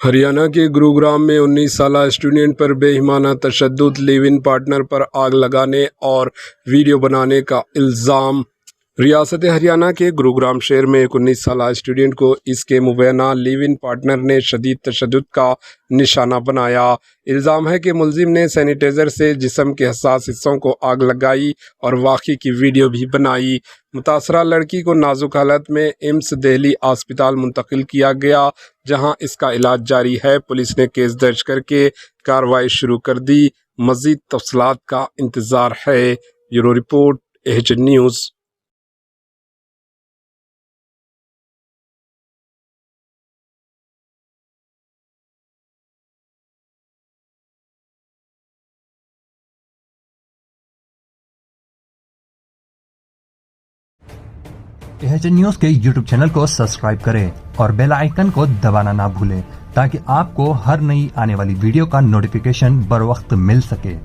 हरियाणा के गुरुग्राम में 19 साला स्टूडेंट पर बेईमाना तशद्दुद, लिव इन पार्टनर पर आग लगाने और वीडियो बनाने का इल्ज़ाम। रियासत हरियाणा के गुरुग्राम शहर में एक 19 साला स्टूडेंट को इसके मुबैना लिव इन पार्टनर ने शदीद तशद्दुद का निशाना बनाया। इल्ज़ाम है कि मुलजिम ने सैनिटाइज़र से जिस्म के हसास हिस्सों को आग लगाई और वाक़े की वीडियो भी बनाई। मुतासरा लड़की को नाजुक हालत में एम्स दिल्ली अस्पताल मुंतकिल किया गया, जहां इसका इलाज जारी है। पुलिस ने केस दर्ज करके कार्रवाई शुरू कर दी। मज़ीद तफसीलात का इंतज़ार है। Bureau report, HN news. HN news के यूट्यूब चैनल को सब्सक्राइब करें और बेल आइकन को दबाना ना भूलें ताकि आपको हर नई आने वाली वीडियो का नोटिफिकेशन बर वक्त मिल सके।